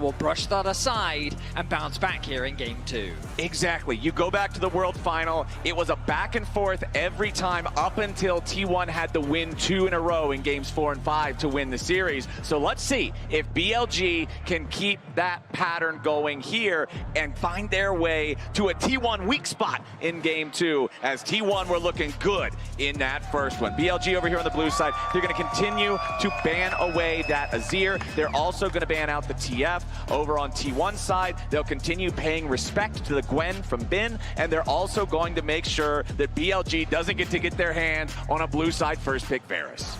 will brush that aside and bounce back here in Game 2. Exactly. You go back to the World Final. It was a back and forth every time up until T1 had to win 2 in a row in Games 4 and 5 to win the series. So let's see if BLG can keep that pattern going here and find their way to a T1 weak spot in Game 2, as T1 were looking good in that first one. BLG over here on the blue side, they're going to continue to ban away that Azir. They're also going to ban out the TF. Over on T1 side, they'll continue paying respect to the Gwen from Bin, and they're also going to make sure that BLG doesn't get to get their hands on a blue side first pick Varus.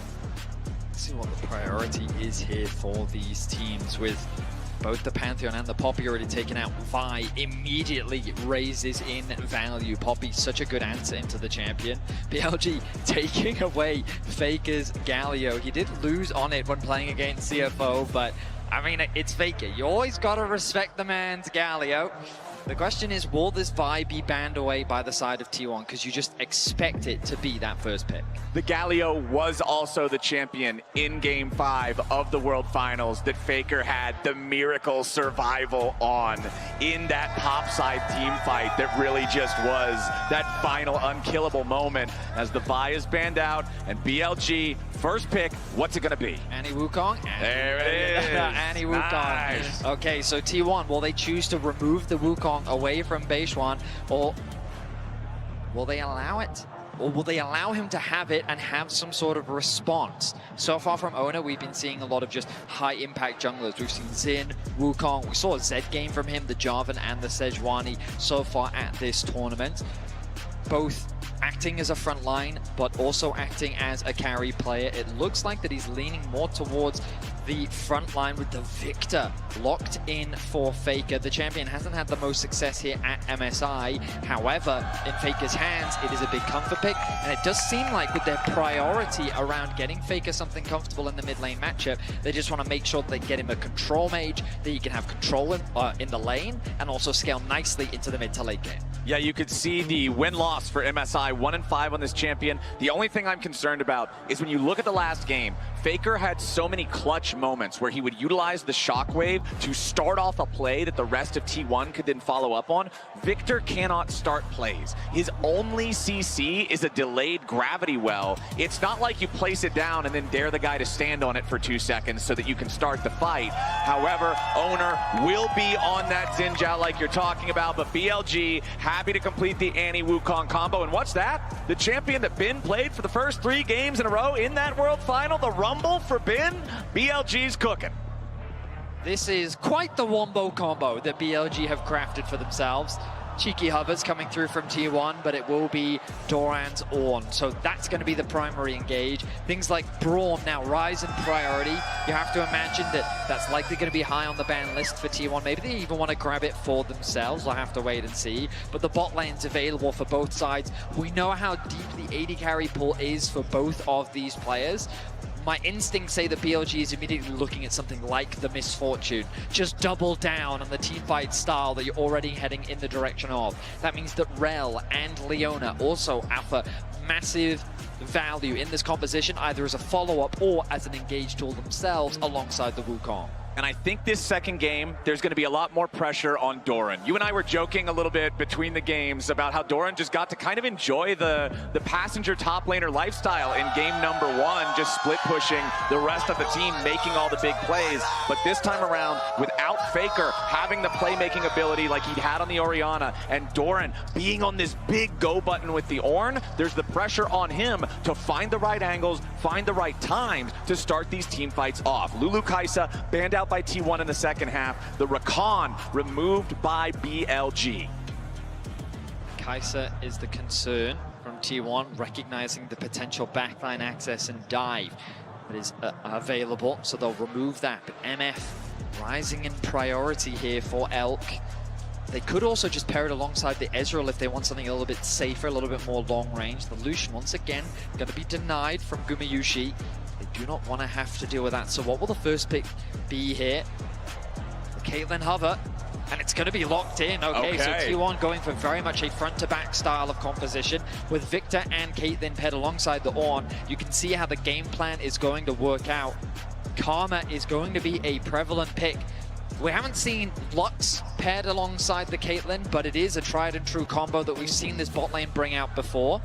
Let's see what the priority is here for these teams, with both the Pantheon and the Poppy already taken out. Vi immediately raises in value. Poppy, such a good answer into the champion. BLG taking away Faker's Galio. He did lose on it when playing against CFO, but I mean, it's Faker. You always got to respect the man's Galio. The question is, will this Vi be banned away by the side of T1? Because you just expect it to be that first pick. The Galio was also the champion in Game 5 of the World Finals that Faker had the miracle survival on in that topside team fight that really just was that final unkillable moment as the Vi is banned out and BLG, first pick, what's it going to be? Annie Wukong? There it is. Annie Wukong. Nice. Okay, so T1, will they choose to remove the Wukong away from Beishuan, or will they allow it? Or will they allow him to have it and have some sort of response? So far from Oner, we've been seeing a lot of just high-impact junglers. We've seen Xin, Wukong. We saw a Zed game from him, the Jarvan and the Sejuani so far at this tournament. Both acting as a front line, but also acting as a carry player. It looks like that he's leaning more towards the front line with the Victor locked in for Faker. The champion hasn't had the most success here at MSI. However, in Faker's hands, it is a big comfort pick, and it does seem like with their priority around getting Faker something comfortable in the mid lane matchup, they just want to make sure that they get him a control mage, that he can have control in the lane, and also scale nicely into the mid to late game. Yeah, you could see the win-loss for MSI, 1-5 on this champion. The only thing I'm concerned about is when you look at the last game, Faker had so many clutch moments where he would utilize the shockwave to start off a play that the rest of T1 could then follow up on. Victor cannot start plays. His only CC is a delayed gravity well. It's not like you place it down and then dare the guy to stand on it for 2 seconds so that you can start the fight. However, Oner will be on that Xin Zhao like you're talking about, but BLG happy to complete the Annie Wukong combo. And what's that? The champion that Bin played for the first 3 games in a row in that World Final, the Rumble for Bin, BLG's cooking. This is quite the wombo combo that BLG have crafted for themselves. Cheeky hovers coming through from T1, but it will be Doran's Ornn. So that's going to be the primary engage. Things like Braum now rise in priority. You have to imagine that that's likely going to be high on the ban list for T1. Maybe they even want to grab it for themselves. We'll have to wait and see. But the bot lane's available for both sides. We know how deep the AD carry pool is for both of these players. My instincts say that BLG is immediately looking at something like the Misfortune. Just double down on the teamfight style that you're already heading in the direction of. That means that Rel and Leona also offer massive value in this composition, either as a follow-up or as an engage tool themselves alongside the Wukong. And I think this second game, there's going to be a lot more pressure on Doran. You and I were joking a little bit between the games about how Doran just got to kind of enjoy the passenger top laner lifestyle in game number 1, just split pushing the rest of the team, making all the big plays. But this time around, without Faker having the playmaking ability like he'd had on the Orianna, and Doran being on this big go button with the Ornn, there's the pressure on him to find the right angles, find the right times to start these team fights off. Lulu Kaisa banned out by T1 in the second half. The Rakan removed by BLG. Kaisa is the concern from T1, recognizing the potential backline access and dive that is available, so they'll remove that. But MF rising in priority here for Elk. They could also just pair it alongside the Ezreal if they want something a little bit safer, a little bit more long range. The Lucian, once again, going to be denied from Gumayusi. They do not want to have to deal with that. So what will the first pick be here? Caitlyn Hover, and it's going to be locked in. Okay, so T1 going for very much a front-to-back style of composition with Victor and Caitlyn paired alongside the Ornn. You can see how the game plan is going to work out. Karma is going to be a prevalent pick. We haven't seen Lux paired alongside the Caitlyn, but it is a tried and true combo that we've seen this bot lane bring out before.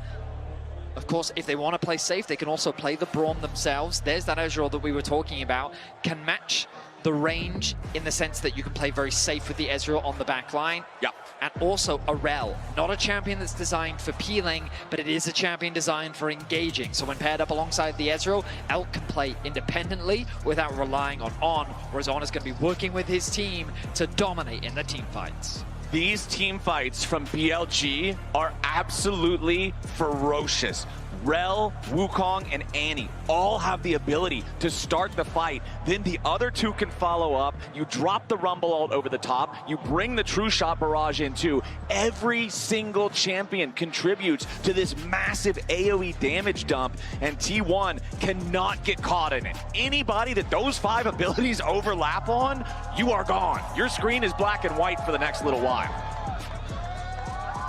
Of course, if they want to play safe, they can also play the Braum themselves. There's that Ezreal that we were talking about. Can match the range in the sense that you can play very safe with the Ezreal on the back line. Yeah. And also Arel, not a champion that's designed for peeling, but it is a champion designed for engaging. So when paired up alongside the Ezreal, Elk can play independently without relying on, whereas Oner's going to be working with his team to dominate in the team fights. These team fights from BLG are absolutely ferocious. Rel, Wukong, and Annie all have the ability to start the fight. Then the other two can follow up. You drop the Rumble ult over the top. You bring the True Shot Barrage in too. Every single champion contributes to this massive AoE damage dump, and T1 cannot get caught in it. Anybody that those 5 abilities overlap on, you are gone. Your screen is black and white for the next little while.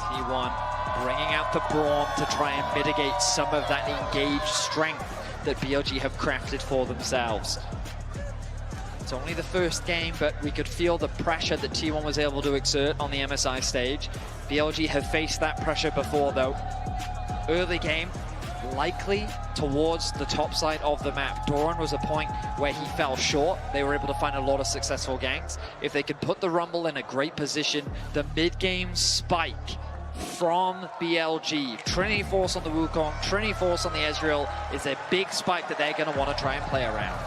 T1 bringing out the Braum to try and mitigate some of that engaged strength that BLG have crafted for themselves. It's only the first game, but we could feel the pressure that T1 was able to exert on the MSI stage. BLG have faced that pressure before though. Early game, likely towards the top side of the map. Doran was a point where he fell short. They were able to find a lot of successful ganks. If they could put the Rumble in a great position, the mid-game spike from BLG, Trinity Force on the Wukong, Trinity Force on the Ezreal, is a big spike that they're going to want to try and play around.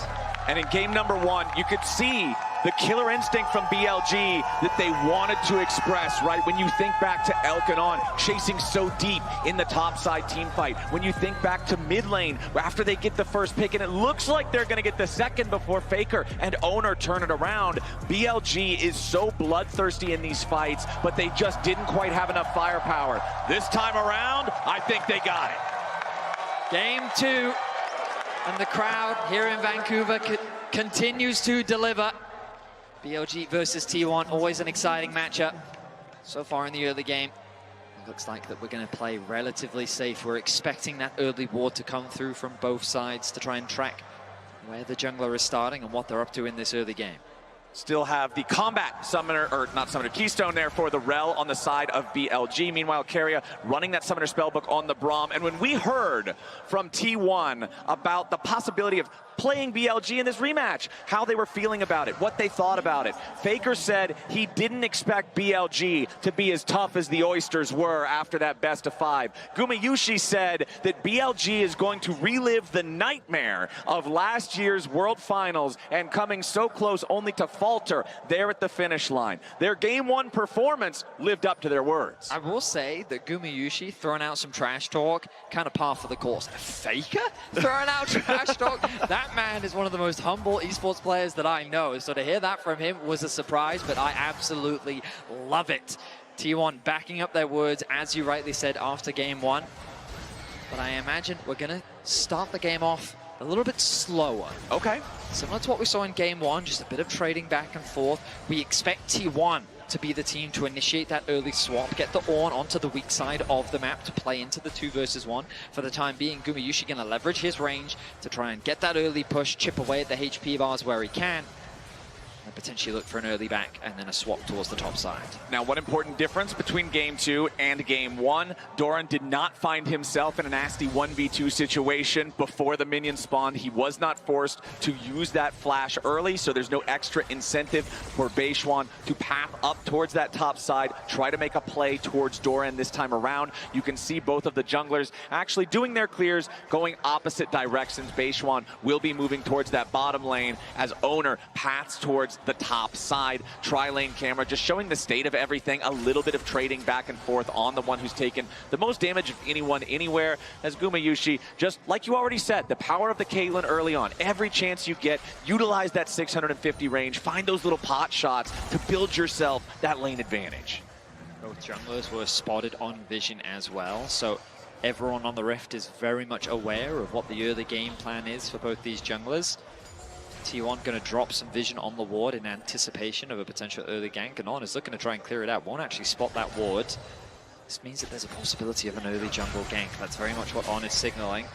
And in game number 1, you could see the killer instinct from BLG that they wanted to express, right? When you think back to Elk and On chasing so deep in the top side team fight. When you think back to mid lane after they get the first pick and it looks like they're going to get the second before Faker and Oner turn it around. BLG is so bloodthirsty in these fights, but they just didn't quite have enough firepower. This time around, I think they got it. Game 2. And the crowd here in Vancouver continues to deliver. BLG versus T1, always an exciting matchup. So far in the early game, it looks like that we're going to play relatively safe. We're expecting that early ward to come through from both sides to try and track where the jungler is starting and what they're up to in this early game. Still have the combat summoner, or not summoner, keystone there for the Rel on the side of BLG. Meanwhile, Keria running that summoner spellbook on the Braum. And when we heard from T1 about the possibility of playing BLG in this rematch, how they were feeling about it, what they thought about it, Faker said he didn't expect BLG to be as tough as the Oysters were after that best of 5. Gumayusi said that BLG is going to relive the nightmare of last year's World Finals and coming so close only to falter there at the finish line. Their Game 1 performance lived up to their words. I will say that Gumayusi throwing out some trash talk, kind of par for the course. Faker throwing out trash talk? That man is one of the most humble esports players that I know. So to hear that from him was a surprise, but I absolutely love it. T1 backing up their words, as you rightly said, after Game 1. But I imagine we're going to start the game off a little bit slower. Okay. Similar to what we saw in Game 1, just a bit of trading back and forth. We expect T1 to be the team to initiate that early swap, get the Ornn onto the weak side of the map to play into the 2 versus 1. For the time being, Gumayusi going to leverage his range to try and get that early push, chip away at the HP bars where he can, and potentially look for an early back and then a swap towards the top side. Now, one important difference between Game 2 and Game 1, Doran did not find himself in a nasty 1v2 situation before the minion spawned. He was not forced to use that flash early, so there's no extra incentive for Beishuan to path up towards that top side, try to make a play towards Doran this time around. You can see both of the junglers actually doing their clears, going opposite directions. Beishuan will be moving towards that bottom lane as Oner paths towards the top side. Tri-lane camera just showing the state of everything, a little bit of trading back and forth on the one who's taken the most damage of anyone anywhere, as Gumayusi, just like you already said, the power of the Caitlyn early on. Every chance you get, utilize that 650 range, find those little pot shots to build yourself that lane advantage. Both junglers were spotted on vision as well, so everyone on the Rift is very much aware of what the early game plan is for both these junglers. T1 going to drop some vision on the ward in anticipation of a potential early gank, and On is looking to try and clear it out. Won't actually spot that ward. This means that there's a possibility of an early jungle gank. That's very much what On is signaling.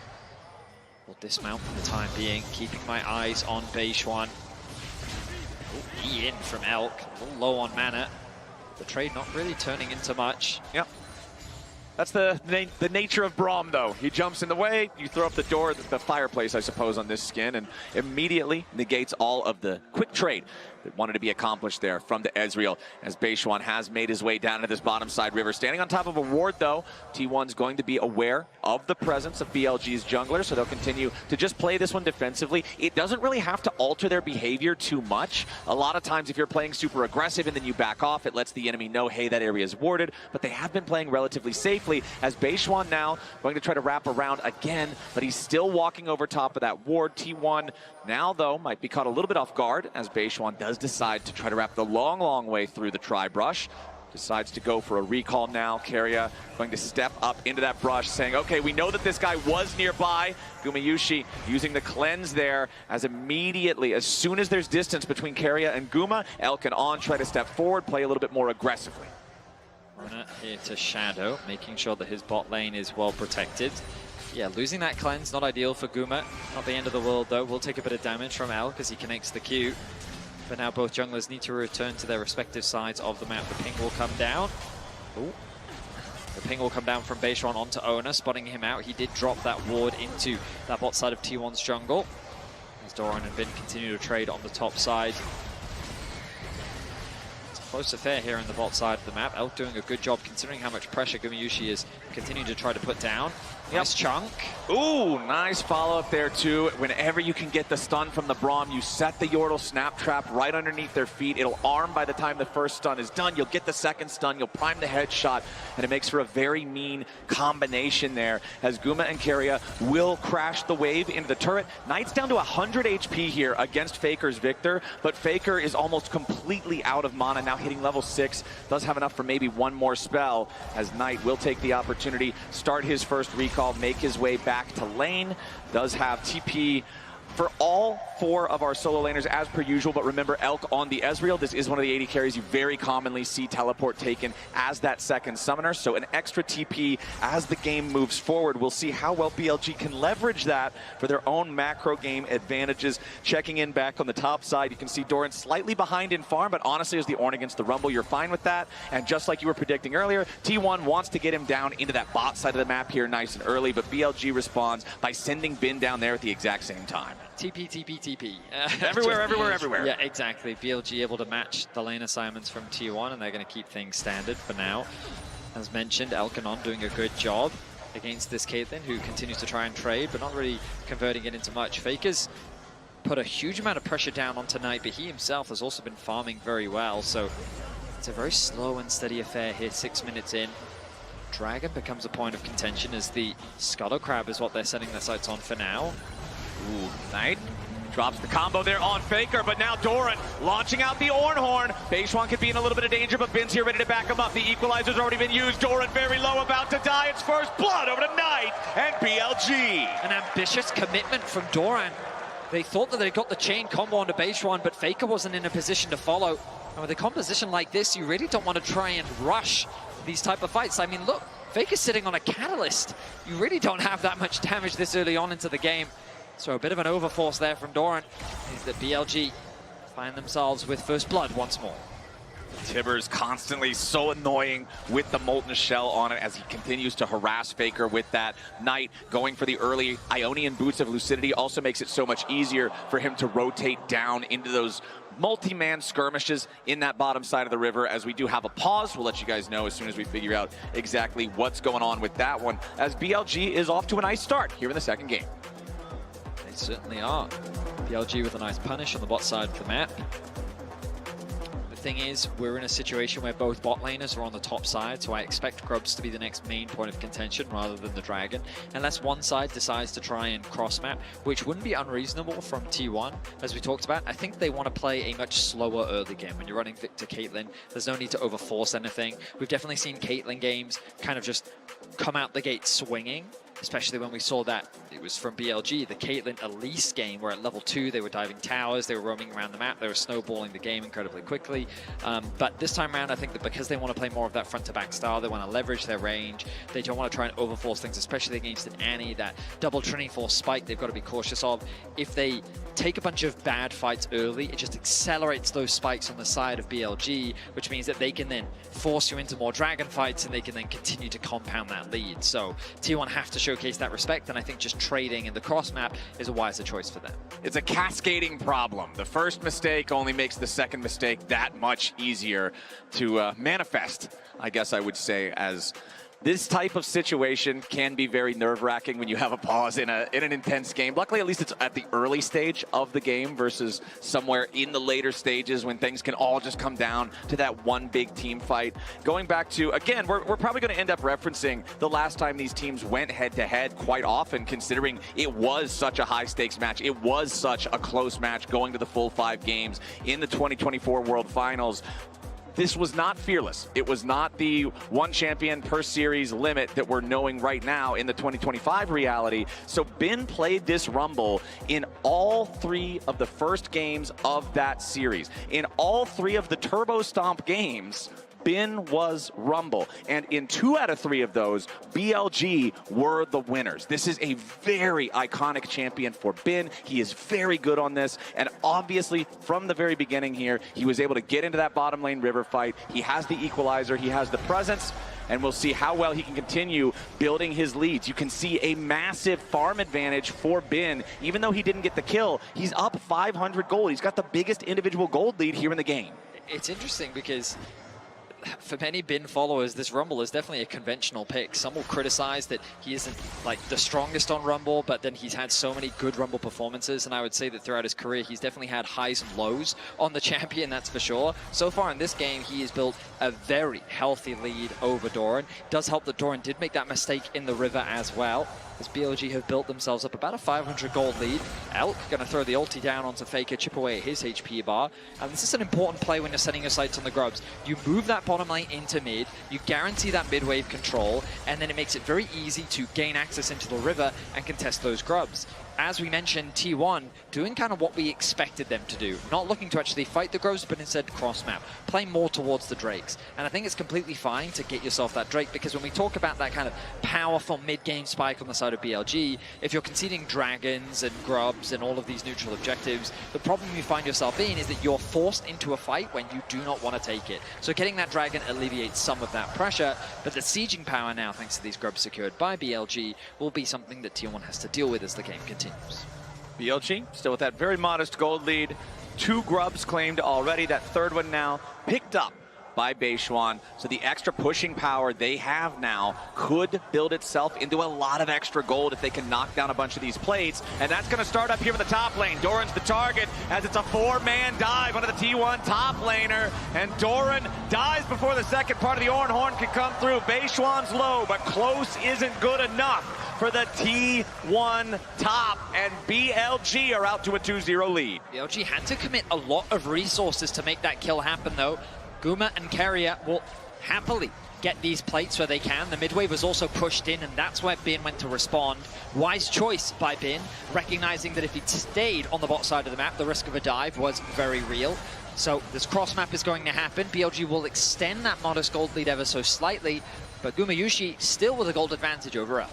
We'll dismount for the time being, keeping my eyes on Beishuan. E in from Elk, a little low on mana. The trade not really turning into much. Yep. That's the nature of Braum, though. He jumps in the way, you throw up the door, the fireplace, I suppose, on this skin, and immediately negates all of the quick trade that wanted to be accomplished there from the Ezreal, as Beishwan has made his way down to this bottom side river. Standing on top of a ward, though, T1's going to be aware of the presence of BLG's jungler, so they'll continue to just play this one defensively. It doesn't really have to alter their behavior too much. A lot of times, if you're playing super aggressive and then you back off, it lets the enemy know, hey, that area is warded, but they have been playing relatively safely, as Beishwan now going to try to wrap around again, but he's still walking over top of that ward. T1 now, though, might be caught a little bit off guard, as Beishwan does decide to try to wrap the long way through the tri-brush. Decides to go for a recall now. Keria going to step up into that brush, saying, okay, we know that this guy was nearby. Gumayusi using the cleanse there, as immediately, as soon as there's distance between Keria and Guma, Elk and On try to step forward, play a little bit more aggressively. Oner here to Shadow, making sure that his bot lane is well protected. Yeah, losing that cleanse, not ideal for Guma. Not the end of the world, though. Will take a bit of damage from Elk as he connects the Q. But now both junglers need to return to their respective sides of the map. The ping will come down. Ooh. The ping will come down from Beishwan onto Oner, spotting him out. He did drop that ward into that bot side of T1's jungle, as Doran and Bin continue to trade on the top side. It's a close affair here on the bot side of the map. Elk doing a good job considering how much pressure Gumayusi is continuing to try to put down. Nice chunk. Ooh, nice follow-up there, too. Whenever you can get the stun from the Braum, you set the Yordle snap trap right underneath their feet. It'll arm by the time the first stun is done. You'll get the second stun. You'll prime the headshot, and it makes for a very mean combination there, as Guma and Keria will crash the wave into the turret. Knight's down to 100 HP here against Faker's Victor, but Faker is almost completely out of mana, now hitting level 6. Does have enough for maybe one more spell, as Knight will take the opportunity, start his first recall, make his way back to lane. Does have TP for all 4 of our solo laners as per usual, but remember, Elk on the Ezreal. This is one of the AD carries you very commonly see teleport taken as that second summoner, so an extra TP as the game moves forward. We'll see how well BLG can leverage that for their own macro game advantages. Checking in back on the top side, you can see Doran slightly behind in farm, but honestly, as the Ornn against the Rumble, you're fine with that. And just like you were predicting earlier, T1 wants to get him down into that bot side of the map here nice and early, but BLG responds by sending Bin down there at the exact same time. TP. Everywhere. Yeah, exactly. BLG able to match the lane assignments from T1, and they're going to keep things standard for now. As mentioned, Elk and On doing a good job against this Caitlyn, who continues to try and trade, but not really converting it into much. Faker's put a huge amount of pressure down on tonight, but he himself has also been farming very well, so it's a very slow and steady affair here, 6 minutes in. Dragon becomes a point of contention, as the Scuttle Crab is what they're setting their sights on for now. Ooh, Knight drops the combo there on Faker, but now Doran launching out the Ornn Horn. Beishwan could be in a little bit of danger, but Bin's here ready to back him up. The equalizer's already been used. Doran very low, about to die. It's first blood over to Knight and BLG. An ambitious commitment from Doran. They thought that they got the chain combo onto Beishwan, but Faker wasn't in a position to follow. And with a composition like this, you really don't want to try and rush these type of fights. I mean, look, Faker's sitting on a catalyst. You really don't have that much damage this early on into the game. So a bit of an overforce there from Doran. Is that BLG find themselves with first blood once more. Tibbers constantly so annoying with the Molten Shell on it as he continues to harass Faker with that. Knight going for the early Ionian Boots of Lucidity also makes it so much easier for him to rotate down into those multi-man skirmishes in that bottom side of the river. As we do have a pause, we'll let you guys know as soon as we figure out exactly what's going on with that one, as BLG is off to a nice start here in the second game. They certainly are. BLG with a nice punish on the bot side of the map. The thing is, we're in a situation where both bot laners are on the top side, so I expect Grubs to be the next main point of contention rather than the Dragon, unless one side decides to try and cross-map, which wouldn't be unreasonable from T1. As we talked about, I think they want to play a much slower early game. When you're running Victor Caitlyn, there's no need to overforce anything. We've definitely seen Caitlyn games kind of just come out the gate swinging, especially when we saw that it was from BLG, the Caitlyn Elise game, where at level 2 they were diving towers, they were roaming around the map, they were snowballing the game incredibly quickly. But this time around, I think that because they want to play more of that front-to-back style, they want to leverage their range, they don't want to try and overforce things, especially against an Annie, that double Trinity Force spike they've got to be cautious of. If they take a bunch of bad fights early, it just accelerates those spikes on the side of BLG, which means that they can then force you into more dragon fights and they can then continue to compound that lead. So T1 have to showcase that respect, and I think just trading in the cross map is a wiser choice for them. It's a cascading problem. The first mistake only makes the second mistake that much easier to manifest, I guess I would say, as this type of situation can be very nerve-wracking when you have a pause in an intense game. Luckily, at least it's at the early stage of the game versus somewhere in the later stages when things can all just come down to that one big team fight. Going back to, again, we're probably going to end up referencing the last time these teams went head-to-head quite often, considering it was such a high-stakes match. It was such a close match going to the full 5 games in the 2024 World Finals. This was not fearless. It was not the one champion per series limit that we're knowing right now in the 2025 reality. So Bin played this Rumble in all 3 of the first games of that series. In all 3 of the Turbo Stomp games, Bin was Rumble, and in 2 out of 3 of those, BLG were the winners. This is a very iconic champion for Bin. He is very good on this, and obviously from the very beginning here, he was able to get into that bottom lane river fight. He has the equalizer, he has the presence, and we'll see how well he can continue building his leads. You can see a massive farm advantage for Bin. Even though he didn't get the kill, he's up 500 gold. He's got the biggest individual gold lead here in the game. It's interesting because for many Bin followers, this Rumble is definitely a conventional pick. Some will criticize that he isn't like the strongest on Rumble, but then he's had so many good Rumble performances, and I would say that throughout his career, he's definitely had highs and lows on the champion, that's for sure. So far in this game, he has built a very healthy lead over Doran. It does help that Doran did make that mistake in the river as well, as BLG have built themselves up about a 500 gold lead. Elk going to throw the ulti down onto Faker, chip away at his HP bar. And this is an important play when you're setting your sights on the grubs. You move that bottom lane into mid, you guarantee that mid wave control, and then it makes it very easy to gain access into the river and contest those grubs. As we mentioned, T1 doing kind of what we expected them to do. Not looking to actually fight the grubs, but instead cross-map. Play more towards the Drakes. And I think it's completely fine to get yourself that Drake, because when we talk about that kind of powerful mid-game spike on the side of BLG, if you're conceding dragons and grubs and all of these neutral objectives, the problem you find yourself in is that you're forced into a fight when you do not want to take it. So getting that dragon alleviates some of that pressure, but the sieging power now, thanks to these grubs secured by BLG, will be something that T1 has to deal with as the game continues. BLG still with that very modest gold lead. 2 grubs claimed already. That 3rd one now picked up by Beishuan. So the extra pushing power they have now could build itself into a lot of extra gold if they can knock down a bunch of these plates. And that's going to start up here in the top lane. Doran's the target as it's a 4-man dive onto the T1 top laner. And Doran dies before the second part of the Orange Horn can come through. Beishuan's low, but close isn't good enough for the T1 top, and BLG are out to a 2-0 lead. BLG had to commit a lot of resources to make that kill happen, though. Guma and Keria will happily get these plates where they can. The mid wave was also pushed in, and that's where Bin went to respond. Wise choice by Bin, recognizing that if he'd stayed on the bot side of the map, the risk of a dive was very real. So this cross map is going to happen. BLG will extend that modest gold lead ever so slightly, but Gumayusi still with a gold advantage over Elk.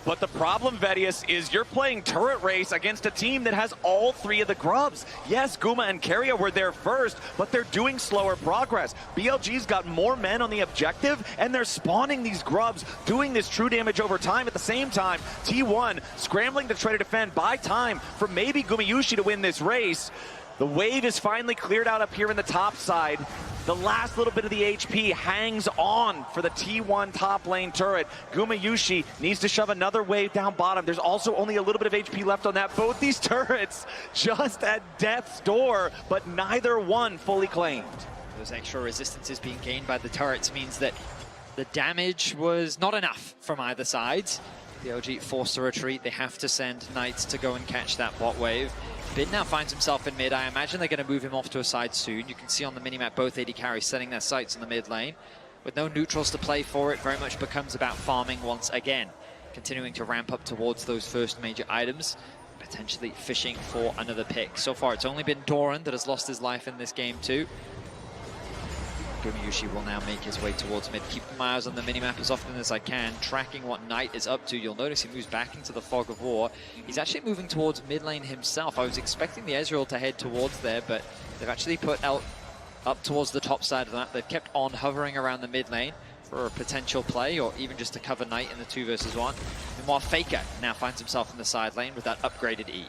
But the problem, Vedius, is you're playing turret race against a team that has all 3 of the grubs. Yes, Guma and Keria were there first, but they're doing slower progress. BLG's got more men on the objective, and they're spawning these grubs, doing this true damage over time. At the same time, T1 scrambling to try to defend, buy time for maybe Gumayusi to win this race. The wave is finally cleared out up here in the top side. The last little bit of the HP hangs on for the T1 top lane turret. Gumayusi needs to shove another wave down bottom. There's also only a little bit of HP left on that. Both these turrets just at death's door, but neither one fully claimed. Those extra resistances being gained by the turrets means that the damage was not enough from either side. BLG forced to retreat. They have to send Knights to go and catch that bot wave. Bin now finds himself in mid. I imagine they're going to move him off to a side soon. You can see on the minimap both AD carries setting their sights on the mid lane. With no neutrals to play for, it very much becomes about farming once again. continuing to ramp up towards those first major items, potentially fishing for another pick. So far, it's only been Doran that has lost his life in this game too. Gumayusi will now make his way towards mid, keeping my eyes on the minimap as often as I can, tracking what Knight is up to. You'll notice he moves back into the fog of war. He's actually moving towards mid lane himself. I was expecting the Ezreal to head towards there, but they've actually put out up towards the top side of the map. They've kept on hovering around the mid lane for a potential play, or even just to cover Knight in the 2 versus 1. Meanwhile, Faker now finds himself in the side lane with that upgraded E.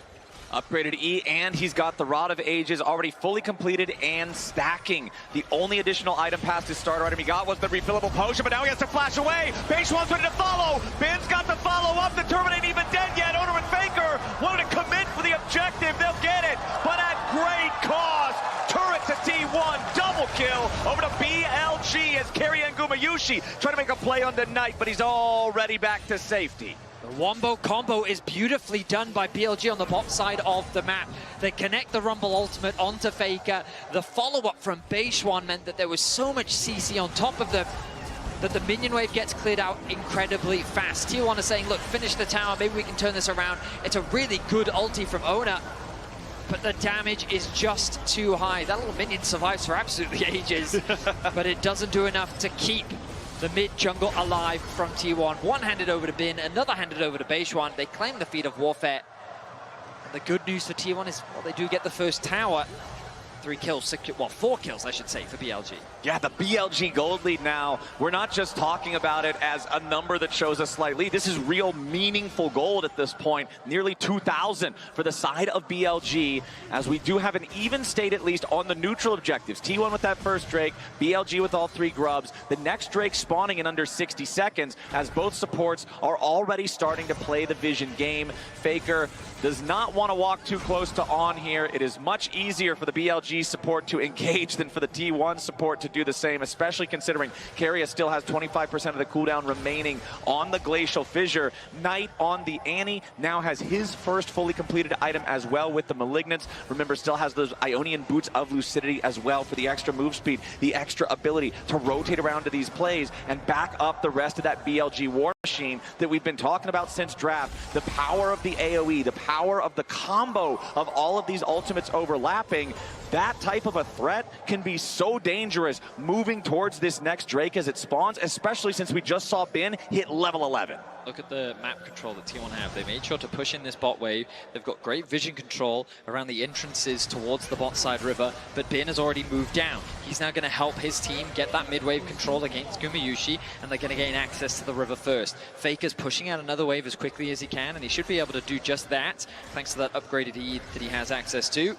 Upgraded E, and he's got the Rod of Ages already fully completed and stacking. The only additional item past his starter item he got was the refillable potion, but now he has to flash away. Beishwan's ready to follow. Ben's got the follow-up. The Turban ain't even dead yet. Oner and Faker wanted to commit for the objective. They'll get it, but at great cost. Turret to T1, double kill over to BLG as Keria and Gumayusi trying to make a play on the Knight, but he's already back to safety. The Wombo combo is beautifully done by BLG on the bot side of the map. They connect the Rumble ultimate onto Faker. The follow-up from Beishwan meant that there was so much CC on top of them that the minion wave gets cleared out incredibly fast. T1 is saying, look, finish the tower, maybe we can turn this around. It's a really good ulti from Oner, but the damage is just too high. That little minion survives for absolutely ages, but it doesn't do enough to keep the mid-jungle alive from T1. One handed over to Bin, another handed over to Beishwan. They claim the feat of warfare. And the good news for T1 is, well, they do get the first tower. 3 kills, 4 kills, I should say, for BLG. Yeah, the BLG gold lead now. We're not just talking about it as a number that shows a slight lead. This is real meaningful gold at this point. Nearly 2,000 for the side of BLG, as we do have an even state at least on the neutral objectives. T1 with that first Drake, BLG with all 3 grubs. The next Drake spawning in under 60 seconds, as both supports are already starting to play the vision game. Faker does not want to walk too close to On here. It is much easier for the BLG support to engage than for the T1 support to do the same, especially considering Keria still has 25% of the cooldown remaining on the Glacial Fissure. Knight on the Annie now has his first fully completed item as well with the Malignance. Remember, still has those Ionian Boots of Lucidity as well for the extra move speed, the extra ability to rotate around to these plays and back up the rest of that BLG war machine that we've been talking about since draft. The power of the AoE, the power of the combo of all of these ultimates overlapping. That type of a threat can be so dangerous moving towards this next Drake as it spawns, especially since we just saw Bin hit level 11. Look at the map control that T1 have. They made sure to push in this bot wave. They've got great vision control around the entrances towards the bot side river, but Bin has already moved down. He's now going to help his team get that mid-wave control against Gumayusi, and they're going to gain access to the river first. Faker's pushing out another wave as quickly as he can, and he should be able to do just that, thanks to that upgraded E that he has access to.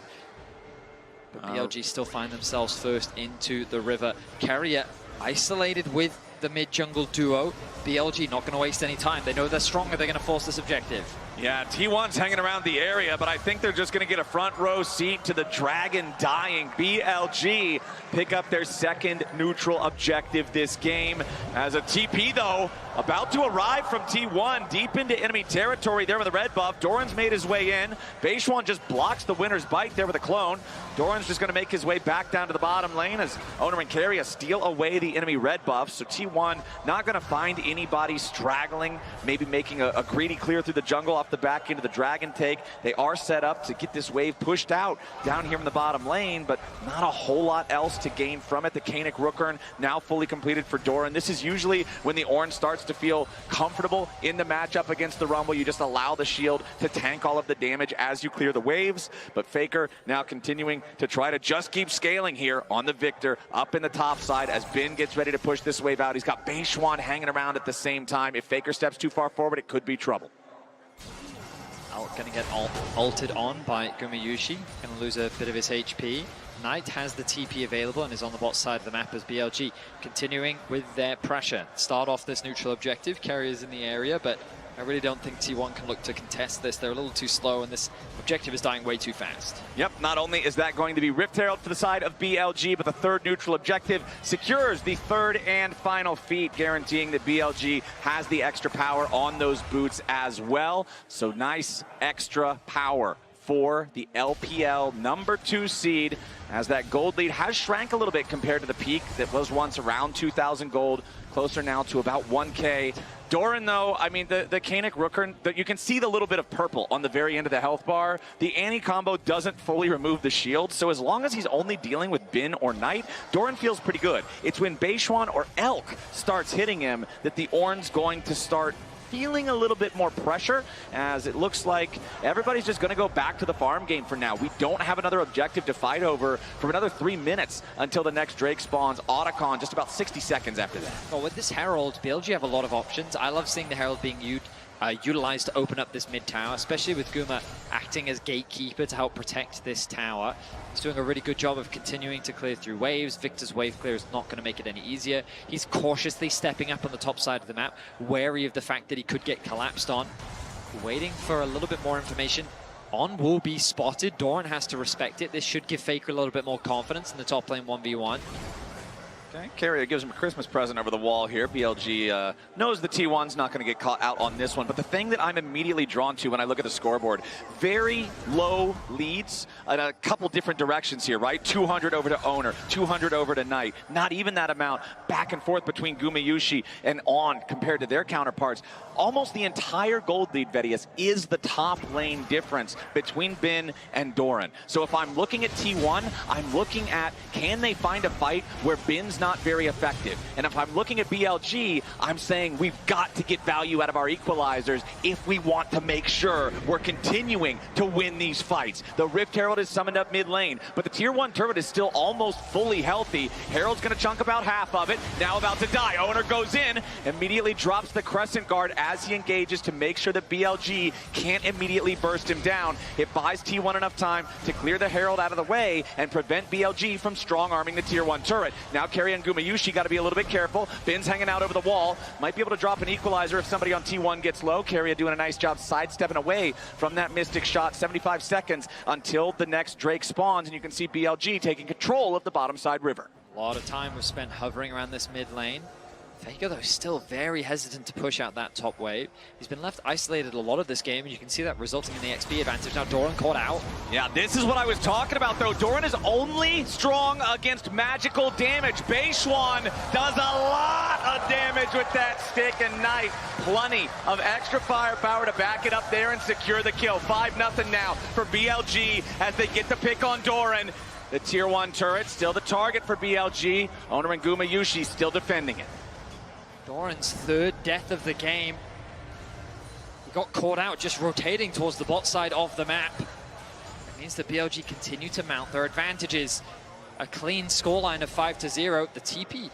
But BLG still find themselves first into the river. Keria isolated with the mid-jungle duo. BLG not going to waste any time. They know they're stronger. They're going to force this objective. Yeah, T1's hanging around the area, but I think they're just going to get a front row seat to the dragon dying. BLG pick up their second neutral objective this game. As a TP, though, about to arrive from T1 deep into enemy territory there with the red buff. Doran's made his way in. Beishwan just blocks the winner's bite there with a clone. Doran's just going to make his way back down to the bottom lane as Oner and Keria steal away the enemy red buff. So T1 not going to find anybody straggling, maybe making a greedy clear through the jungle off the back into the dragon take. They are set up to get this wave pushed out down here in the bottom lane, but not a whole lot else to gain from it. The Kanik Rookern now fully completed for Doran. This is usually when the Ornn starts to feel comfortable in the matchup against the Rumble. You just allow the shield to tank all of the damage as you clear the waves. But Faker now continuing to try to just keep scaling here on the Victor up in the top side as Bin gets ready to push this wave out. He's got Beishwan hanging around at the same time. If Faker steps too far forward, it could be trouble. Going to get ulted on by Gumayusi. Going to lose a bit of his HP. Knight has the TP available and is on the bot side of the map as BLG continuing with their pressure. Start off this neutral objective. Carrier's in the area, but I really don't think T1 can look to contest this. They're a little too slow, and this objective is dying way too fast. Yep, not only is that going to be Rift Herald for the side of BLG, but the third neutral objective secures the third and final feat, guaranteeing that BLG has the extra power on those boots as well. So nice extra power for the LPL #2 seed, as that gold lead has shrank a little bit compared to the peak that was once around 2,000 gold, closer now to about 1K. Doran, though, I mean, the Kanik Rooker, you can see the little bit of purple on the very end of the health bar. The anti-combo doesn't fully remove the shield, so as long as he's only dealing with Bin or Knight, Doran feels pretty good. It's when Beishwan or Elk starts hitting him that the Ornn's going to start feeling a little bit more pressure, as it looks like everybody's just going to go back to the farm game for now. We don't have another objective to fight over for another 3 minutes until the next Drake spawns. Otacon just about 60 seconds after that. Well, with this Herald, BLG have a lot of options. I love seeing the Herald being utilized to open up this mid tower, especially with Guma acting as gatekeeper to help protect this tower. He's doing a really good job of continuing to clear through waves. Victor's wave clear is not going to make it any easier. He's cautiously stepping up on the top side of the map, wary of the fact that he could get collapsed on. Waiting for a little bit more information. On will be spotted. Doran has to respect it. This should give Faker a little bit more confidence in the top lane 1v1. Okay, Keria gives him a Christmas present over the wall here. BLG knows the T1's not going to get caught out on this one, but the thing that I'm immediately drawn to when I look at the scoreboard, very low leads in a couple different directions here, right? 200 over to Oner, 200 over to Knight. Not even that amount back and forth between Gumayusi and On compared to their counterparts. Almost the entire gold lead, VODs, is the top lane difference between Bin and Doran. So if I'm looking at T1, I'm looking at, can they find a fight where Bin's not very effective? And if I'm looking at BLG, I'm saying we've got to get value out of our equalizers if we want to make sure we're continuing to win these fights. The Rift Herald is summoned up mid lane, but the tier 1 turret is still almost fully healthy. Herald's going to chunk about half of it, now about to die. Oner goes in, immediately drops the Crescent Guard as he engages to make sure that BLG can't immediately burst him down. It buys T1 enough time to clear the Herald out of the way and prevent BLG from strong-arming the tier 1 turret. Now Keria and Gumayusi got to be a little bit careful. Bin's hanging out over the wall. Might be able to drop an equalizer if somebody on T1 gets low. Keria doing a nice job sidestepping away from that Mystic shot. 75 seconds until the next Drake spawns, and you can see BLG taking control of the bottom side river. A lot of time was spent hovering around this mid lane. Faker, though, still very hesitant to push out that top wave. He's been left isolated a lot of this game, and you can see that resulting in the XP advantage. Now Doran caught out. Yeah, this is what I was talking about, though. Doran is only strong against magical damage. Beishwan does a lot of damage with that stick and knife. Plenty of extra firepower to back it up there and secure the kill. 5-0 now for BLG as they get the pick on Doran. The tier 1 turret still the target for BLG. Oner and Gumayusi still defending it. Doran's third death of the game. He got caught out just rotating towards the bot side of the map. It means that BLG continue to mount their advantages. A clean scoreline of 5-0. The TP,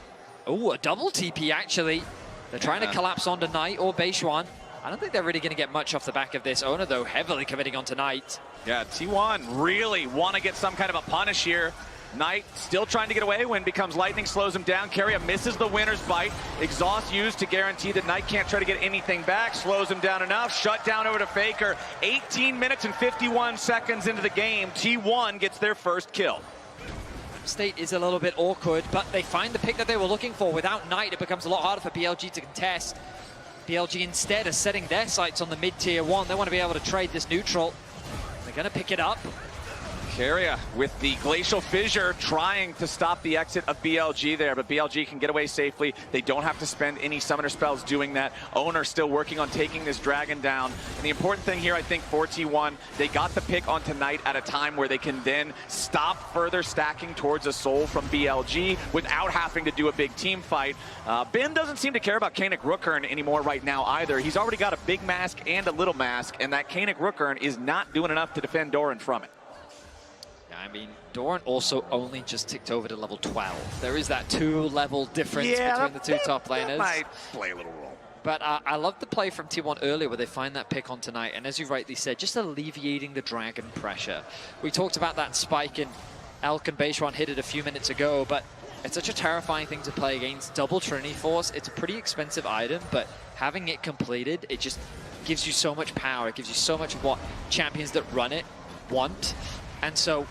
oh, a double TP actually. They're trying to collapse onto Knight or Beishwan. I don't think they're really going to get much off the back of this. Oner, though, heavily committing onto Knight. Yeah, T1 really want to get some kind of a punish here. Knight still trying to get away when becomes lightning, slows him down. Keria misses the winner's bite. Exhaust used to guarantee that Knight can't try to get anything back. Slows him down enough. Shut down over to Faker. 18 minutes and 51 seconds into the game. T1 gets their first kill. State is a little bit awkward, but they find the pick that they were looking for. Without Knight, it becomes a lot harder for BLG to contest. BLG instead are setting their sights on the mid-tier 1. They want to be able to trade this neutral. They're going to pick it up. Keria with the Glacial Fissure trying to stop the exit of BLG there, but BLG can get away safely. They don't have to spend any summoner spells doing that. Oner still working on taking this dragon down. And the important thing here, I think, for T1, they got the pick on Knight at a time where they can then stop further stacking towards a soul from BLG without having to do a big team fight. Bin doesn't seem to care about Kanik Rookern anymore right now either. He's already got a big mask and a little mask, and that Kanik Rookern is not doing enough to defend Doran from it. I mean, Doran also only just ticked over to level 12. There is that 2-level difference between the two top laners. That might play a little role. But I love the play from T1 earlier where they find that pick on Knight. And as you rightly said, just alleviating the dragon pressure. We talked about that spike in Elk and Beishwan hit it a few minutes ago, but it's such a terrifying thing to play against. Double Trinity Force, it's a pretty expensive item, but having it completed, it just gives you so much power. It gives you so much of what champions that run it want. And so,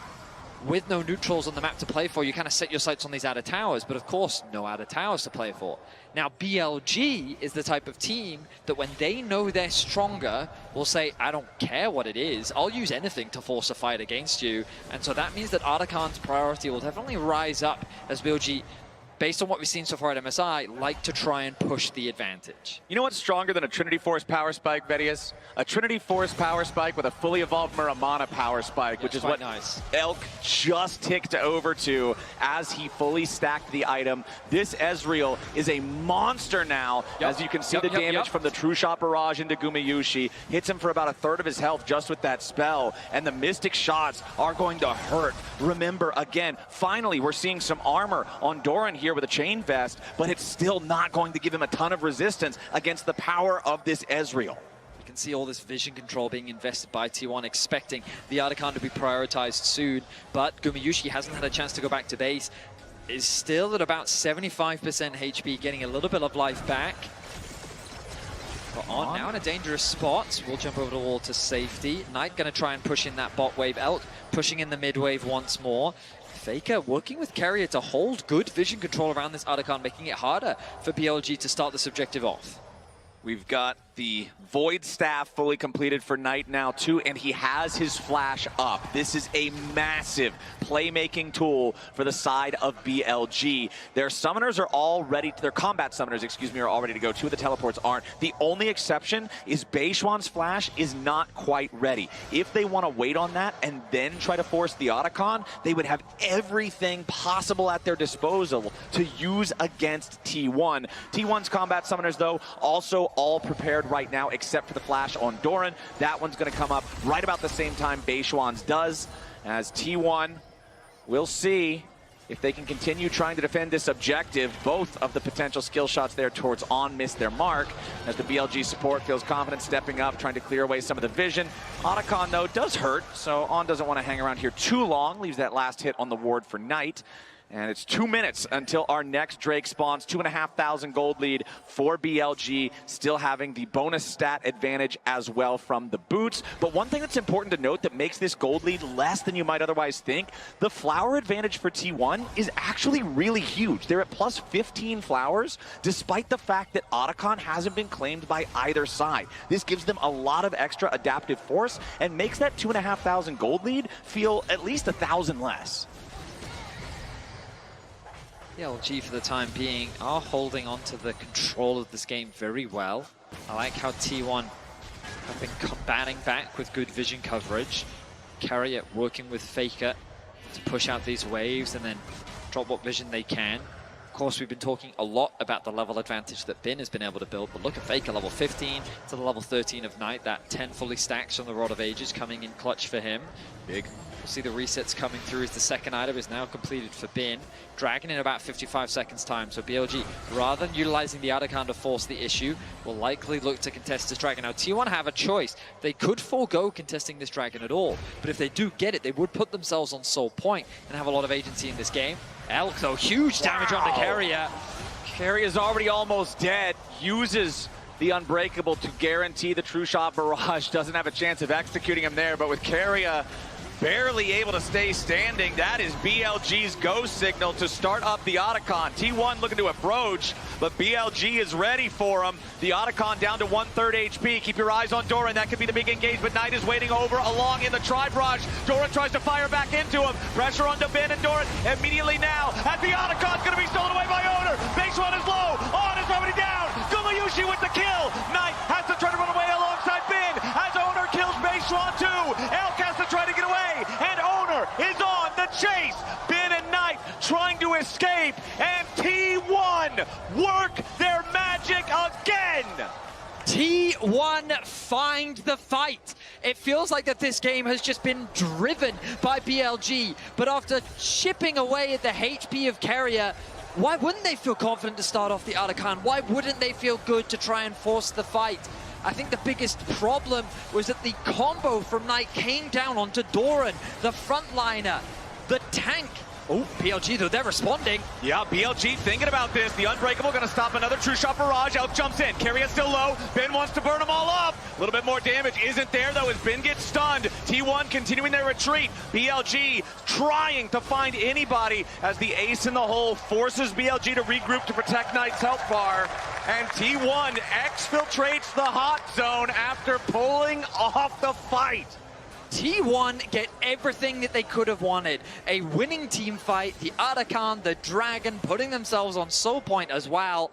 with no neutrals on the map to play for, you kind of set your sights on these outer towers, but of course, no outer towers to play for. Now, BLG is the type of team that when they know they're stronger, will say, I don't care what it is, I'll use anything to force a fight against you. And so that means that Otacon's priority will definitely rise up as BLG based on what we've seen so far at MSI, like to try and push the advantage. You know what's stronger than a Trinity Force power spike, VODs? A Trinity Force power spike with a fully evolved Muramana power spike, which is what nice. Elk just ticked over to as he fully stacked the item. This Ezreal is a monster now, as you can see the damage from the True Shot Barrage into Gumayusi. Hits him for about a third of his health just with that spell, and the Mystic shots are going to hurt. Remember, again, finally we're seeing some armor on Doran here with a chain vest, but it's still not going to give him a ton of resistance against the power of this Ezreal. You can see all this vision control being invested by T1, expecting the Archon to be prioritized soon, but Gumayusi hasn't had a chance to go back to base. Is still at about 75% HP, getting a little bit of life back. But on now in a dangerous spot. We'll jump over the wall to safety. Knight going to try and push in that bot wave. Elk pushing in the mid wave once more. Faker working with Keria to hold good vision control around this Archon, making it harder for BLG to start this objective off. We've got the Void Staff fully completed for Knight now too, and he has his flash up. This is a massive playmaking tool for the side of BLG. Their summoners are all ready, their combat summoners, excuse me, are all ready to go. Two of the teleports aren't. The only exception is Beishwan's flash is not quite ready. If they want to wait on that and then try to force the Otacon, they would have everything possible at their disposal to use against T1. T1's combat summoners, though, also all prepared right now, except for the flash on Doran. That one's going to come up right about the same time Beishwan's does, as T1 will see if they can continue trying to defend this objective. Both of the potential skill shots there towards On miss their mark, as the BLG support feels confident stepping up, trying to clear away some of the vision. Otacon, though, does hurt, so On doesn't want to hang around here too long, leaves that last hit on the ward for Knight. And it's 2 minutes until our next Drake spawns. 2,500 gold lead for BLG, still having the bonus stat advantage as well from the boots. But one thing that's important to note that makes this gold lead less than you might otherwise think, the flower advantage for T1 is actually really huge. They're at plus 15 flowers, despite the fact that Otacon hasn't been claimed by either side. This gives them a lot of extra adaptive force and makes that 2,500 gold lead feel at least 1,000 less. BLG for the time being are holding on to the control of this game very well. I like how T1 have been combating back with good vision coverage. Keria working with Faker to push out these waves and then drop what vision they can. Of course, we've been talking a lot about the level advantage that Bin has been able to build, but look at Faker, level 15 to the level 13 of Knight. That 10 fully stacks from the Rod of Ages coming in clutch for him. Big. We'll see the resets coming through as the second item is now completed for Bin. Dragon in about 55 seconds time, so BLG, rather than utilizing the Otacon to force the issue, will likely look to contest this Dragon. Now, T1 have a choice. They could forego contesting this Dragon at all, but if they do get it, they would put themselves on sole point and have a lot of agency in this game. Elk, though, huge damage onto Keria. Keria's already almost dead, uses the Unbreakable to guarantee the True Shot Barrage. Doesn't have a chance of executing him there, but with Keria barely able to stay standing, that is BLG's go signal to start up the Otacon. T1 looking to approach, but BLG is ready for him. The Otacon down to 1/3 HP. Keep your eyes on Doran. That could be the big engagement. Knight is waiting over along in the tri-barrage. Doran tries to fire back into him. Pressure on Bin, and Doran immediately now as the Otacon's going to be stolen away by Oner. Baseline is low. On is already down. Gumayusi with the kill. Knight has to try to run away alongside Bin as Oner kills Baseline too. Elk has to try to get away, and Oner is on the chase. Bin and Knight trying to escape, and T1 work their magic again. T1 find the fight. It feels like that this game has just been driven by BLG, but after chipping away at the HP of Keria, why wouldn't they feel confident to start off the Otacon? Why wouldn't they feel good to try and force the fight? I think the biggest problem was that the combo from Knight came down onto Doran, the frontliner, the tank. Oh, BLG, though, they're responding. Yeah, BLG thinking about this. The Unbreakable going to stop another True Shot Barrage. Elk jumps in. Keria still low. Bin wants to burn them all up. A little bit more damage isn't there, though, as Bin gets stunned. T1 continuing their retreat. BLG trying to find anybody as the ace in the hole forces BLG to regroup to protect Knight's health bar. And T1 exfiltrates the hot zone after pulling off the fight. T1 get everything that they could have wanted. A winning team fight, the Arakan, the Dragon, putting themselves on soul point as well.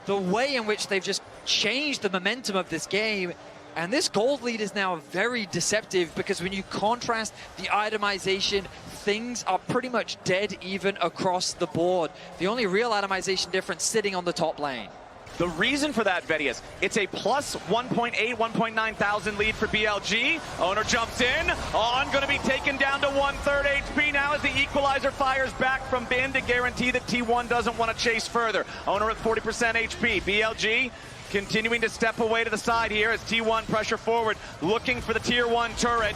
The way in which they've just changed the momentum of this game. And this gold lead is now very deceptive because when you contrast the itemization, things are pretty much dead even across the board. The only real itemization difference sitting on the top lane. The reason for that, Vedius, it's a plus 1.8, 1.9 thousand lead for BLG. Oner jumps in. On going to be taken down to 1/3 HP now as the equalizer fires back from Bin to guarantee that T1 doesn't want to chase further. Oner at 40% HP. BLG continuing to step away to the side here as T1 pressure forward, looking for the tier 1 turret.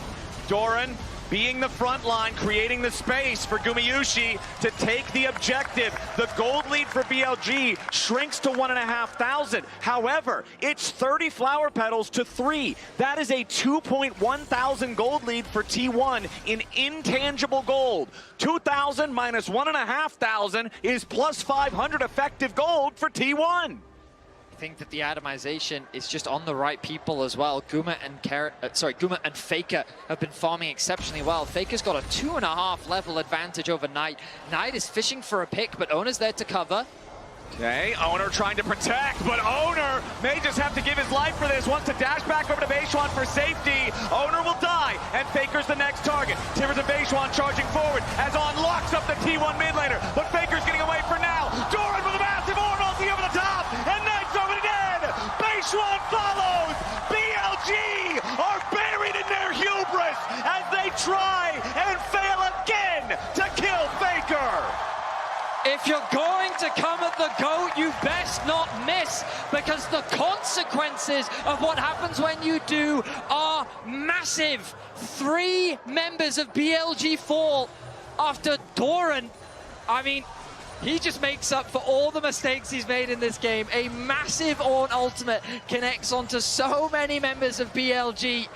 Doran being the front line, creating the space for Gumayusi to take the objective. The gold lead for BLG shrinks to 1,500. However, it's 30 flower petals to 3. That is a 2.1 thousand gold lead for T1 in intangible gold. 2,000 minus 1,500 is plus 500 effective gold for T1. I think that the atomization is just on the right people as well. Guma and Faker have been farming exceptionally well. Faker's got a 2.5 level advantage over Knight. Knight is fishing for a pick, but Oner's there to cover. Okay, Oner trying to protect, but Oner may just have to give his life for this. Wants to dash back over to Beishuan for safety. Oner will die, and Faker's the next target. Timbers and Beishuan charging forward as On locks up the T1 mid laner, but Faker's getting away for now. Doran with a massive orb ulti over the top, and Knight's over it again. Beishuan follows. BLG are buried in their hubris as they try and fail again to kill Faker. If you're going to come at the GOAT, you best not miss, because the consequences of what happens when you do are massive. 3 members of BLG fall after Doran. I mean, he just makes up for all the mistakes he's made in this game. A massive Ornn ultimate connects onto so many members of BLG.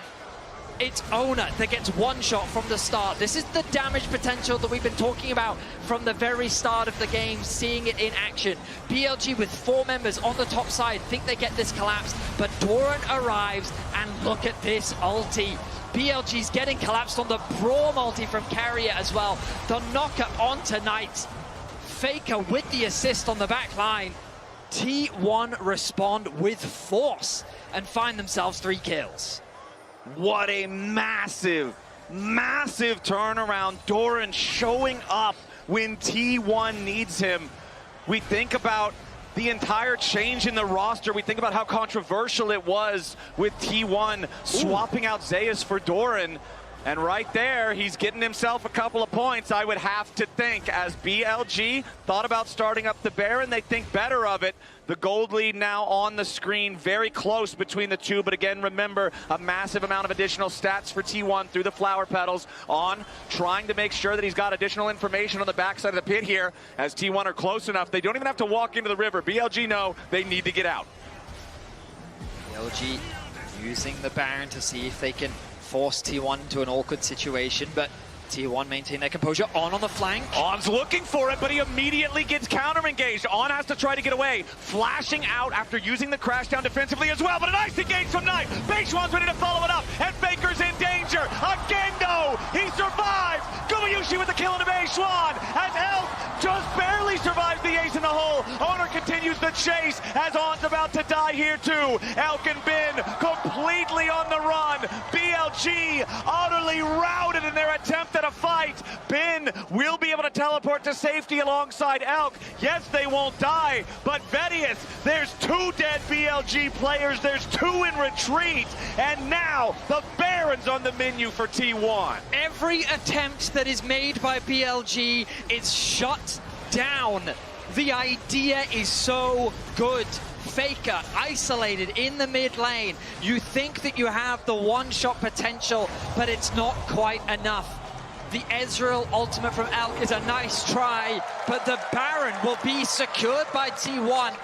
It's Oner that gets one shot from the start. This is the damage potential that we've been talking about from the very start of the game, seeing it in action. BLG with 4 members on the top side think they get this collapsed, but Doran arrives, and look at this ulti. BLG's getting collapsed on the Braum ulti from Keria as well. The knockup onto Knight. Faker with the assist on the back line. T1 respond with force and find themselves 3 kills. What a massive, massive turnaround. Doran showing up when T1 needs him. We think about the entire change in the roster. We think about how controversial it was with T1 swapping out Zeus for Doran. And right there, he's getting himself a couple of points, I would have to think. As BLG thought about starting up the Baron, they think better of it. The gold lead now on the screen, very close between the two. But again, remember, a massive amount of additional stats for T1 through the flower petals. On trying to make sure that he's got additional information on the backside of the pit here. As T1 are close enough, they don't even have to walk into the river. BLG know they need to get out. BLG using the Baron to see if they can force T1 into an awkward situation, but T1 maintain their composure. On the flank. On's looking for it, but he immediately gets counter-engaged. On has to try to get away. Flashing out after using the crash down defensively as well, but a nice engage from Knight. Beishuan's ready to follow it up, and Faker's in danger. Again, though, he survives. Gumayusi with the kill into Beishuan, as Elk just barely survives the ace in the hole. Oner continues the chase, as On's about to die here too. Elk and Bin completely on the run. BLG utterly routed in their attempt at a fight. Bin will be able to teleport to safety alongside Elk. Yes, they won't die, but Vedius, there's 2 dead BLG players, there's 2 in retreat, and now the Baron's on the menu for T1. Every attempt that is made by BLG is shut down. The idea is so good. Faker isolated in the mid lane. You think that you have the one-shot potential, but it's not quite enough. The Ezreal ultimate from Elk is a nice try, but the Baron will be secured by T1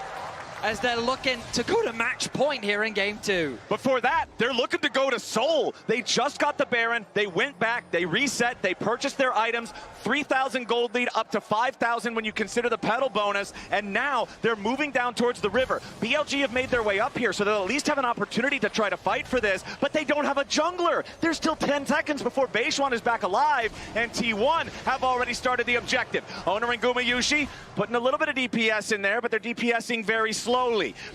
as they're looking to go to match point here in Game 2. Before that, they're looking to go to Seoul. They just got the Baron. They went back. They reset. They purchased their items. 3,000 gold lead up to 5,000 when you consider the pedal bonus. And now they're moving down towards the river. BLG have made their way up here, so they'll at least have an opportunity to try to fight for this. But they don't have a jungler. There's still 10 seconds before Beishwan is back alive. And T1 have already started the objective. Oner and Gumayusi putting a little bit of DPS in there, but they're DPSing very slowly.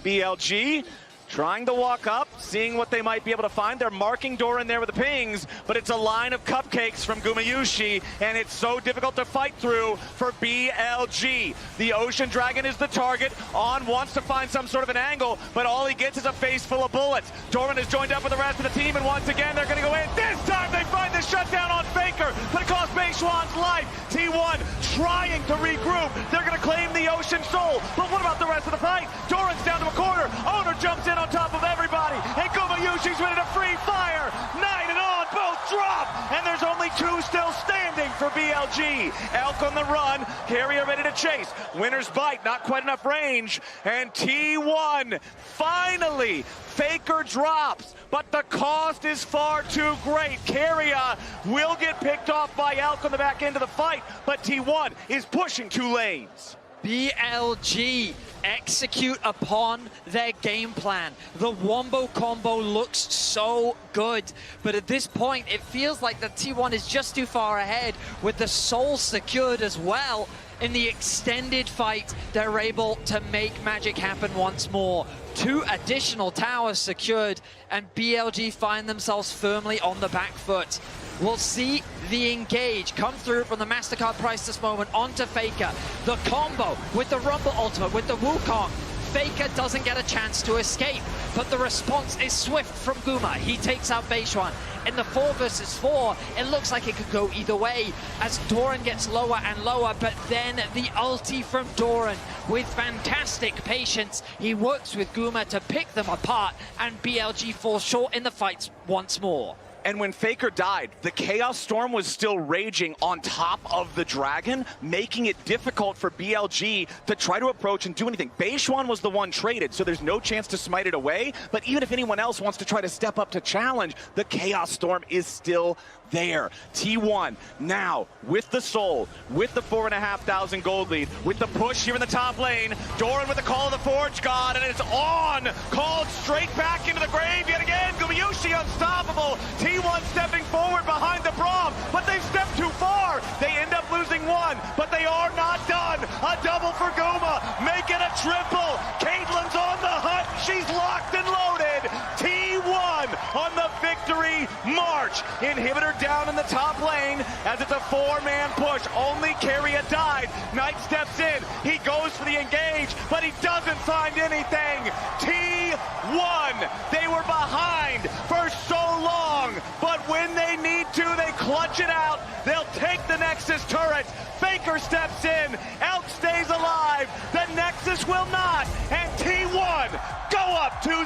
BLG trying to walk up, seeing what they might be able to find. They're marking Doran there with the pings, but it's a line of cupcakes from Gumayusi, and it's so difficult to fight through for BLG. The Ocean Dragon is the target. On wants to find some sort of an angle, but all he gets is a face full of bullets. Doran is joined up with the rest of the team, and once again, they're gonna go in. This time they find the shutdown on Faker, but it costs Beishwan's life. T1 trying to regroup. They're gonna claim the Ocean Soul, but what about the rest of the fight? Doran's down to a corner. Oner jumps in on top of everybody, and Gumayusi's ready to free fire. 9 and on, both drop, and there's only 2 still standing for BLG. Elk on the run, Keria ready to chase. Winner's bite, not quite enough range, and T1 finally, Faker drops, but the cost is far too great. Keria will get picked off by Elk on the back end of the fight, but T1 is pushing 2 lanes. BLG execute upon their game plan. The wombo combo looks so good, but at this point it feels like the T1 is just too far ahead with the soul secured as well. In the extended fight, they're able to make magic happen once more. 2 additional towers secured, and BLG find themselves firmly on the back foot. We'll see the engage come through from the MasterCard price this moment onto Faker. The combo with the Rumble ultimate, with the Wukong. Faker doesn't get a chance to escape, but the response is swift from Guma. He takes out Beishwan. In the 4 versus 4, it looks like it could go either way as Doran gets lower and lower, but then the ulti from Doran with fantastic patience. He works with Guma to pick them apart, and BLG falls short in the fights once more. And when Faker died, the Chaos Storm was still raging on top of the Dragon, making it difficult for BLG to try to approach and do anything. Beishwan was the one traded, so there's no chance to smite it away. But even if anyone else wants to try to step up to challenge, the Chaos Storm is still there. T1 now with the soul, with the 4,500 gold lead, with the push here in the top lane. Doran with the call of the Forge God, and it's on! Called straight back into the grave yet again. Gumayusi unstoppable. T1 stepping forward behind the Braum, but they've stepped too far. They end up losing 1, but they are not done. A double for Guma, make it a triple. Caitlyn's on the hunt. She's locked and loaded. T1 on the victory march. Inhibitor down in the top lane as it's a 4-man push. Only Keria died. Knight steps in. He goes for the engage, but he doesn't find anything. T1, they were behind for so long, but when they need to, they clutch it out. They'll take the Nexus turret. Faker steps in. Elk stays alive. The Nexus will not. And T1 go up 2-0.